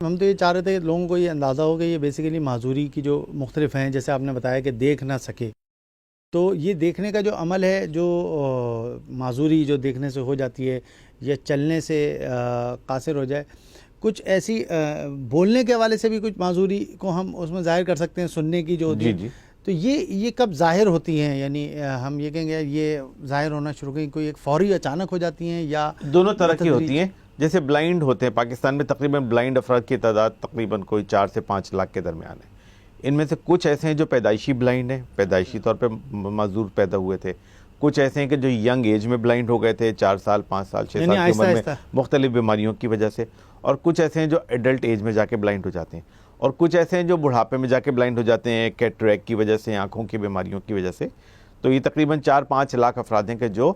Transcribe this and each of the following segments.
ہم تو یہ چاہ رہے تھے کہ لوگوں کو یہ اندازہ ہو کہ یہ بیسیکلی معذوری کی جو مختلف ہیں، جیسے آپ نے بتایا کہ دیکھ نہ سکے، تو یہ دیکھنے کا جو عمل ہے، جو معذوری جو دیکھنے سے ہو جاتی ہے یا چلنے سے قاصر ہو جائے، کچھ ایسی بولنے کے حوالے سے بھی کچھ معذوری کو ہم اس میں ظاہر کر سکتے ہیں، سننے کی جو ہوتی ہے، تو یہ کب ظاہر ہوتی ہیں؟ یعنی ہم یہ کہیں گے یہ ظاہر ہونا شروع کریں، کوئی ایک فوری اچانک ہو جاتی ہیں یا دونوں طرح کی ہوتی ہیں؟ جیسے بلائنڈ ہوتے ہیں، پاکستان میں تقریباً بلائنڈ افراد کی تعداد تقریباً کوئی 4 سے 5 لاکھ کے درمیان ہے۔ ان میں سے کچھ ایسے ہیں جو پیدائشی بلائنڈ ہیں، پیدائشی طور پہ معذور پیدا ہوئے تھے، کچھ ایسے ہیں کہ جو ینگ ایج میں بلائنڈ ہو گئے تھے، 4 سال 5 سال 6 سال کی عمر میں مختلف بیماریوں کی وجہ سے، اور کچھ ایسے ہیں جو ایڈلٹ ایج میں جا کے بلائنڈ ہو جاتے ہیں، اور کچھ ایسے ہیں جو بڑھاپے میں جا کے بلائنڈ ہو جاتے ہیں کیٹریک کی وجہ سے، آنکھوں کی بیماریوں کی وجہ سے۔ تو یہ تقریباً 4-5 لاکھ افراد ہیں کہ جو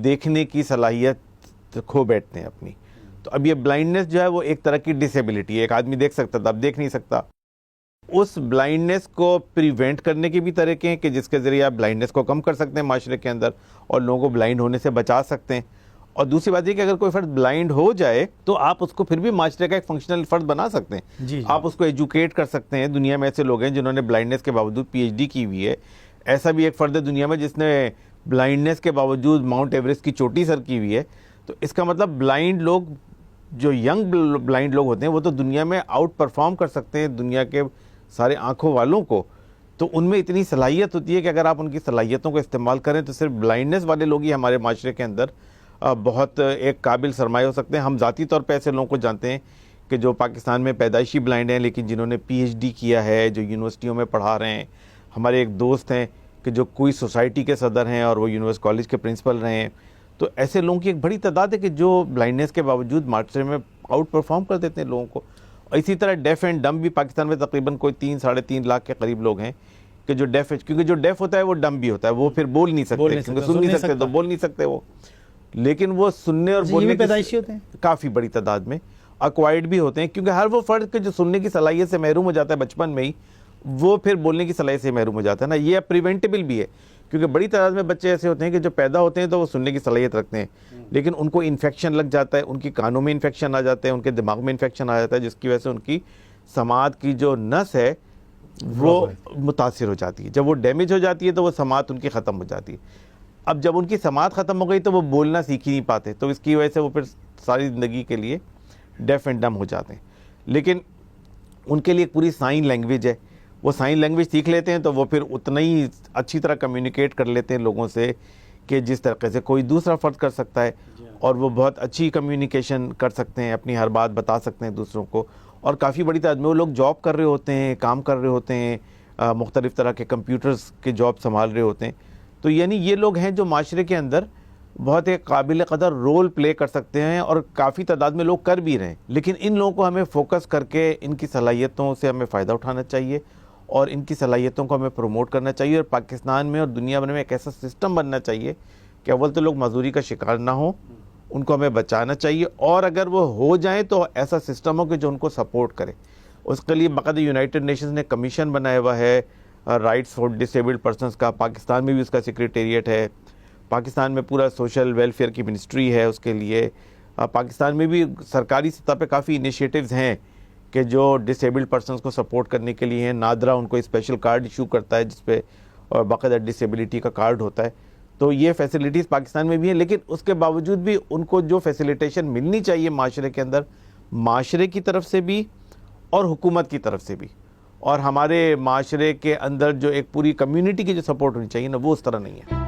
دیکھنے کی صلاحیت کھو بیٹھتے ہیں اپنی۔ تو اب یہ بلائنڈنس جو ہے وہ ایک طرح کی ڈسیبلٹی ہے، ایک آدمی دیکھ سکتا تھا اب دیکھ نہیں سکتا۔ اس بلائنڈنس کو پریونٹ کرنے کے بھی طریقے ہیں کہ جس کے ذریعے آپ بلائنڈنس کو کم کر سکتے ہیں معاشرے کے اندر اور لوگوں کو بلائنڈ ہونے سے بچا سکتے ہیں۔ اور دوسری بات یہ کہ اگر کوئی فرد بلائنڈ ہو جائے تو آپ اس کو پھر بھی معاشرے کا ایک فنکشنل فرد بنا سکتے ہیں، آپ اس کو ایجوکیٹ کر سکتے ہیں۔ دنیا میں ایسے لوگ ہیں جنہوں نے بلائنڈنس کے باوجود پی ایچ ڈی کی ہوئی ہے، ایسا بھی ایک فرد ہے دنیا میں جس نے بلائنڈنس کے باوجود ماؤنٹ ایوریسٹ کی چوٹی سر کی ہوئی ہے۔ تو اس کا مطلب بلائنڈ لوگ، جو ینگ بلائنڈ لوگ ہوتے ہیں، وہ تو دنیا میں آؤٹ پرفارم کر سکتے ہیں دنیا کے سارے آنکھوں والوں کو۔ تو ان میں اتنی صلاحیت ہوتی ہے کہ اگر آپ ان کی صلاحیتوں کو استعمال کریں تو صرف بلائنڈنس والے لوگ ہی ہمارے معاشرے کے اندر بہت ایک قابل سرمایہ ہو سکتے ہیں۔ ہم ذاتی طور پہ ایسے لوگوں کو جانتے ہیں کہ جو پاکستان میں پیدائشی بلائنڈ ہیں لیکن جنہوں نے پی ایچ ڈی کیا ہے، جو یونیورسٹیوں میں پڑھا رہے ہیں۔ ہمارے ایک دوست ہیں کہ جو کوئی سوسائٹی کے صدر ہیں اور وہ یونیورسٹی کالج کے پرنسپل رہے ہیں۔ تو ایسے لوگوں کی ایک بڑی تعداد ہے کہ جو بلائنڈنس کے باوجود معاشرے میں آؤٹ پرفارم کر دیتے ہیں لوگوں کو۔ اور اسی طرح ڈیف اینڈ ڈمب بھی پاکستان میں تقریباً کوئی 3-3.5 لاکھ کے قریب لوگ ہیں کہ جو ڈیف ہے، کیونکہ جو ڈیف ہوتا ہے وہ ڈمب بھی ہوتا ہے، وہ پھر بول نہیں سکتے، کیونکہ سن نہیں سکتے تو بول نہیں سکتے وہ، لیکن وہ سننے اور بولنے کی پیدائشی ہوتے ہیں کافی بڑی تعداد میں، ایکوائرڈ بھی ہوتے ہیں، کیونکہ ہر وہ فرد کے جو سننے کی صلاحیت سے محروم ہو جاتا ہے بچپن میں ہی، وہ پھر بولنے کی صلاحیت سے محروم ہو جاتا ہے نا۔ یہ پریونٹیبل بھی ہے، کیونکہ بڑی تعداد میں بچے ایسے ہوتے ہیں کہ جو پیدا ہوتے ہیں تو وہ سننے کی صلاحیت رکھتے ہیں، لیکن ان کو انفیکشن لگ جاتا ہے، ان کی کانوں میں انفیکشن آ جاتا ہے، ان کے دماغ میں انفیکشن آ جاتا ہے، جس کی وجہ سے ان کی سماعت کی جو نس ہے وہ متاثر ہو جاتی ہے۔ جب وہ ڈیمیج ہو جاتی ہے تو وہ سماعت ان کی ختم ہو جاتی ہے۔ اب جب ان کی سماعت ختم ہو گئی تو وہ بولنا سیکھ ہی نہیں پاتے، تو اس کی وجہ سے وہ پھر ساری زندگی کے لیے ڈیف اینڈ ڈم ہو جاتے ہیں۔ لیکن ان کے لیے ایک پوری سائن لینگویج ہے، وہ سائن لینگویج سیکھ لیتے ہیں تو وہ پھر اتنا ہی اچھی طرح کمیونیکیٹ کر لیتے ہیں لوگوں سے کہ جس طریقے سے کوئی دوسرا فرد کر سکتا ہے، اور وہ بہت اچھی کمیونیکیشن کر سکتے ہیں، اپنی ہر بات بتا سکتے ہیں دوسروں کو۔ اور کافی بڑی تعداد میں وہ لوگ جاب کر رہے ہوتے ہیں، کام کر رہے ہوتے ہیں، مختلف طرح کے کمپیوٹرز کے جاب سنبھال رہے ہوتے ہیں۔ تو یعنی یہ لوگ ہیں جو معاشرے کے اندر بہت ایک قابل قدر رول پلے کر سکتے ہیں، اور کافی تعداد میں لوگ کر بھی رہے ہیں۔ لیکن ان لوگوں کو ہمیں فوکس کر کے ان کی صلاحیتوں سے ہمیں فائدہ اٹھانا چاہیے، اور ان کی صلاحیتوں کو ہمیں پروموٹ کرنا چاہیے، اور پاکستان میں اور دنیا بھر میں ایک ایسا سسٹم بننا چاہیے کہ اول تو لوگ معذوری کا شکار نہ ہوں، ان کو ہمیں بچانا چاہیے، اور اگر وہ ہو جائیں تو ایسا سسٹم ہو کہ جو ان کو سپورٹ کرے۔ اس کے لیے باقاعدہ یونائٹڈ نیشنز نے کمیشن بنایا ہوا ہے رائٹس فار ڈسیبلڈ پرسنز کا، پاکستان میں بھی اس کا سیکریٹریٹ ہے، پاکستان میں پورا سوشل ویلفیئر کی منسٹری ہے اس کے لیے، پاکستان میں بھی سرکاری سطح پہ کافی انیشیٹوز ہیں کہ جو ڈسیبلڈ پرسنز کو سپورٹ کرنے کے لیے ہیں۔ نادرا ان کو اسپیشل کارڈ ایشو کرتا ہے جس پہ باقاعدہ ڈسیبلٹی کا کارڈ ہوتا ہے۔ تو یہ فیسلٹیز پاکستان میں بھی ہیں، لیکن اس کے باوجود بھی ان کو جو فیسیلیٹیشن ملنی چاہیے معاشرے کے اندر، معاشرے کی طرف سے بھی اور حکومت کی طرف سے بھی، اور ہمارے معاشرے کے اندر جو ایک پوری کمیونٹی کی جو سپورٹ ہونی چاہیے نا، وہ اس طرح نہیں ہے۔